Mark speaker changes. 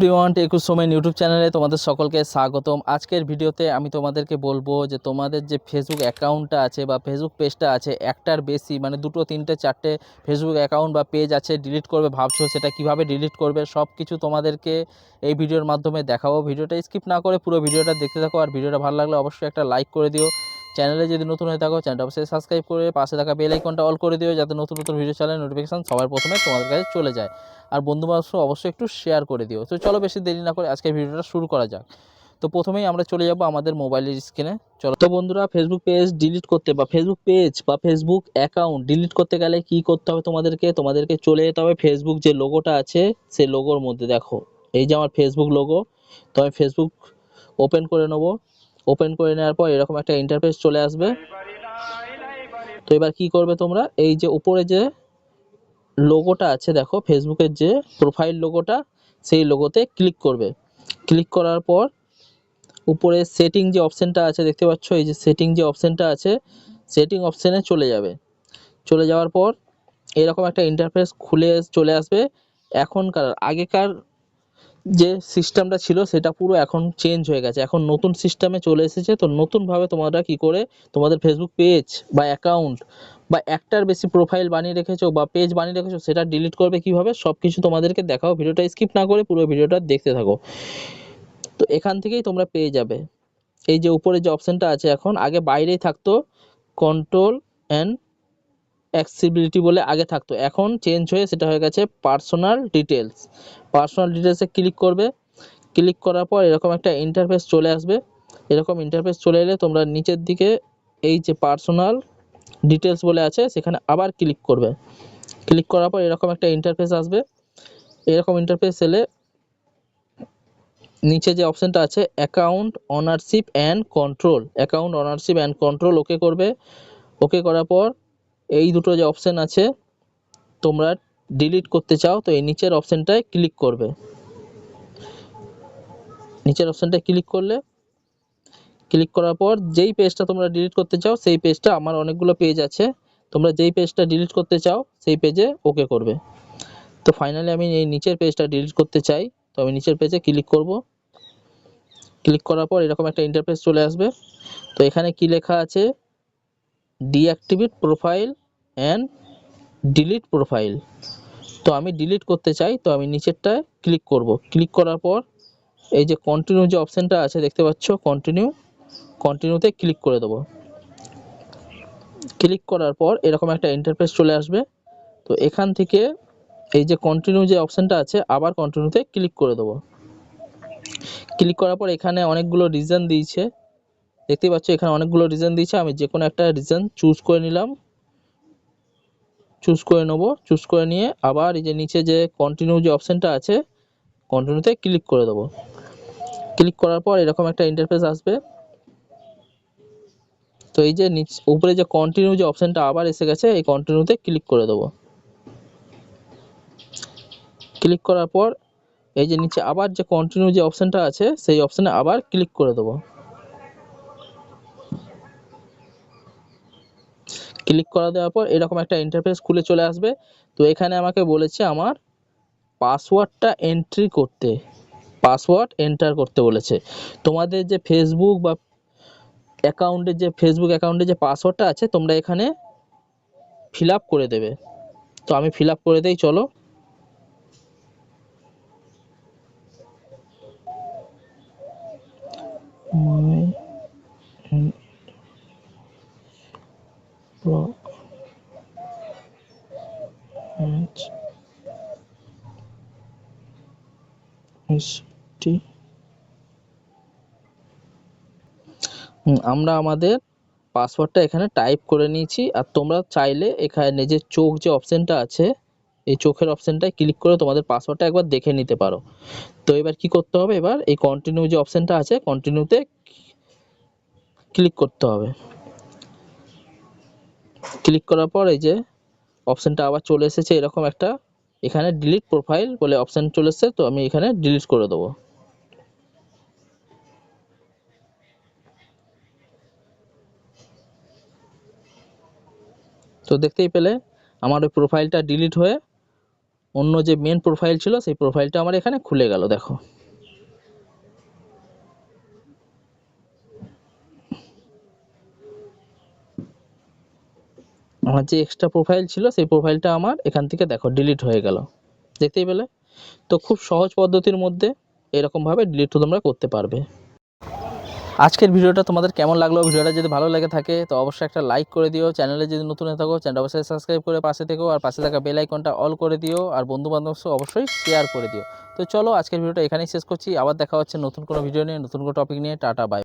Speaker 1: Everyone টেকুর সময় YouTube চ্যানেলে তোমাদের সকলকে স্বাগতম। আজকের ভিডিওতে আমি তোমাদেরকে বলবো যে তোমাদের যে ফেসবুক অ্যাকাউন্টটা আছে বা ফেসবুক পেজটা আছে, একটার বেশি মানে দুটো তিনটে চারটে ফেসবুক অ্যাকাউন্ট বা পেজ আছে, ডিলিট করবে ভাবছো, সেটা কিভাবে ডিলিট করবে সব কিছু তোমাদেরকে এই ভিডিওর মাধ্যমে দেখাবো। ভিডিওটা স্কিপ না করে পুরো ভিডিওটা দেখতে থাকো। আর ভিডিওটা ভালো লাগলে অবশ্যই একটা লাইক করে দিও। চ্যানেলে যদি নতুন হয়ে থাকো চ্যানেলটা অবশ্যই সাবস্ক্রাইব করে পাশে থাকা বেল আইকনটা অল করে দিও, যাতে নতুন নতুন ভিডিও চ্যানেল নোটিফিকেশন সবার প্রথমে তোমাদের কাছে চলে যায়। আর বন্ধুবান্ধব অবশ্যই একটু শেয়ার করে দিও। তো চলো বেশি দেরি না করে আজকের ভিডিওটা শুরু করা যাক। তো প্রথমেই আমরা চলে যাব আমাদের মোবাইলের স্ক্রিনে। চলো, তো বন্ধুরা, ফেসবুক পেজ ডিলিট করতে বা ফেসবুক অ্যাকাউন্ট ডিলিট করতে গেলে কি করতে হবে, তোমাদেরকে চলে যেতে হবে ফেসবুক যে লোগোটা আছে সেই লোগোর মধ্যে। দেখো, এই যে আমার ফেসবুক লোগো। তো আমি ফেসবুক ওপেন করে নেব। ওপেন করে নেওয়ার পর এরকম একটা ইন্টারফেস চলে আসবে। তো এবার কি করবে তোমরা, এই যে উপরে যে লোগোটা আছে, দেখো ফেসবুকের যে প্রোফাইল লোগোটা, সেই লোগোতে ক্লিক করবে। ক্লিক করার পর উপরে সেটিং যে অপশানটা আছে দেখতে পাচ্ছ, এই যে সেটিং যে অপশানটা আছে, সেটিং অপশানে চলে যাবে। চলে যাওয়ার পর এরকম একটা ইন্টারফেস খুলে চলে আসবে। আগেকার যে সিস্টেমটা ছিল সেটা পুরো এখন চেঞ্জ হয়ে গেছে, এখন নতুন সিস্টেমে চলে এসেছে। তো নতুনভাবে তোমরা কি করে তোমাদের ফেসবুক পেজ বা অ্যাকাউন্ট বা একটার বেশি প্রোফাইল বানিয়ে রেখেছো বা পেজ বানিয়ে রেখেছো, সেটা ডিলিট করবে কিভাবে সব কিছু তোমাদেরকে দেখাও। ভিডিওটা স্কিপ না করে পুরো ভিডিওটা দেখতে থাকো। তো এখান থেকেই তোমরা পেয়ে যাবে এই যে উপরে যে অপশানটা আছে। এখন আগে বাইরেই থাকতো কন্ট্রোল অ্যান্ড অ্যাক্সেসিবিলিটি বলে আগে থাকতো, এখন চেঞ্জ হয়ে সেটা হয়ে গেছে পার্সোনাল ডিটেলস। পার্সোনাল ডিটেলসে ক্লিক করবে। ক্লিক করার পর এরকম একটা ইন্টারফেস চলে আসবে। এরকম ইন্টারফেস চলে এলে তোমরা নিচের দিকে এই যে পার্সোনাল ডিটেলস বলে আছে সেখানে আবার ক্লিক করবে। ক্লিক করার পর এরকম একটা ইন্টারফেস আসবে। এরকম ইন্টারফেস এলে নিচে যে অপশানটা আছে অ্যাকাউন্ট ওনারশিপ অ্যান্ড কন্ট্রোল ওকে করবে। ওকে করার পর এই দুটো যে অপশান আছে, তোমরা ডিলিট করতে চাও তো এই নিচের অপশানটায় ক্লিক করবে। নিচের অপশানটায় ক্লিক করলে, ক্লিক করার পর যেই পেজটা তোমরা ডিলিট করতে চাও সেই পেজটা, আমার অনেকগুলো পেজ আছে, তোমরা যেই পেজটা ডিলিট করতে চাও সেই পেজে ওকে করবে। তো ফাইনালি আমি এই নিচের পেজটা ডিলিট করতে চাই, তো আমি নিচের পেজে ক্লিক করব। ক্লিক করার পর এরকম একটা ইন্টারফেস চলে আসবে। তো এখানে কি লেখা আছে, deactivate profile and delete profile. তো আমি ডিলিট করতে চাই, তো আমি নিচেরটায় ক্লিক করব। ক্লিক করার পর এই যে কন্টিনিউ যে অপশানটা আছে দেখতে পাচ্ছ, কন্টিনিউতে ক্লিক করে দেবো। ক্লিক করার পর এরকম একটা ইন্টারফেস চলে আসবে। তো এখান থেকে এই যে কন্টিনিউ যে অপশানটা আছে আবার কন্টিনিউতে ক্লিক করে দেবো। ক্লিক করার পর এখানে অনেকগুলো রিজন দিয়েছে, দেখতে পাচ্ছ এখানে অনেকগুলো রিজন দিয়েছে। আমি যে কোনো একটা রিজন চুজ করে নিলাম, চুজ করে নেবো। চুজ করে নিয়ে আবার এই যে নিচে যে কন্টিনিউ যে অপশানটা আছে কন্টিনিউতে ক্লিক করে দেবো। ক্লিক করার পর এরকম একটা ইন্টারফেস আসবে। তো এই যে উপরে যে কন্টিনিউ যে অপশানটা আবার এসে গেছে, এই কন্টিনিউতে ক্লিক করে দেবো। ক্লিক করার পর এই যে নিচে আবার যে কন্টিনিউ যে অপশানটা আছে সেই অপশানে আবার ক্লিক করে দেবো। ক্লিক করা দেওয়ার পর এরকম একটা ইন্টারফেস খুলে চলে আসবে। তো এখানে আমাকে বলেছে আমার পাসওয়ার্ডটা এন্টার করতে বলেছে। তোমাদের যে ফেসবুক অ্যাকাউন্টে যে পাসওয়ার্ডটা আছে তোমরা এখানে ফিল আপ করে দেবে। তো আমি ফিল আপ করে দেই, চলো। আমরা আমাদের পাসওয়ার্ডটা এখানে টাইপ করে নিয়েছি। আর তোমরা চাইলে এখানে নিজের চোখ যে অপশানটা আছে এই চোখের অপশানটায় ক্লিক করে তোমাদের পাসওয়ার্ডটা একবার দেখে নিতে পারো। তো এবার কি করতে হবে, এবার এই কন্টিনিউ যে অপশানটা আছে কন্টিনিউতে ক্লিক করতে হবে। ক্লিক করার পর এই যে অপশানটা আবার চলে এসেছে এরকম একটা, এখানে ডিলিট প্রোফাইল বলে অপশান চলে এসেছে, তো আমি এখানে ডিলিট করে দেবো। তো দেখতেই পেলে আমার ওই প্রোফাইলটা ডিলিট হয়ে অন্য যে মেন প্রোফাইল ছিল সেই প্রোফাইলটা আমার এখানে খুলে গেল। দেখো আমার যে এক্সট্রা প্রোফাইল ছিল সেই প্রোফাইলটা আমার এখান থেকে দেখো ডিলিট হয়ে গেল, দেখতেই পেলে। তো খুব সহজ পদ্ধতির মধ্যে এরকমভাবে ডিলিট তোমরা করতে পারবে। আজকের ভিডিওটা তোমাদের কেমন লাগলো? ভিডিওটা যদি ভালো লেগে থাকে তো অবশ্যই একটা লাইক করে দিও। চ্যানেলে যদি নতুন হয়ে থাকো চ্যানেলটা অবশ্যই সাবস্ক্রাইব করে পাশে থেকো, আর পাশে থাকা বেল আইকনটা অল করে দিও, আর বন্ধু বান্ধব অবশ্যই শেয়ার করে দিও। তো চলো আজকের ভিডিওটা এখানেই শেষ করছি, আবার দেখা হচ্ছে নতুন কোনো ভিডিও নিয়ে, নতুন কোনো টপিক নিয়ে। Tata bye.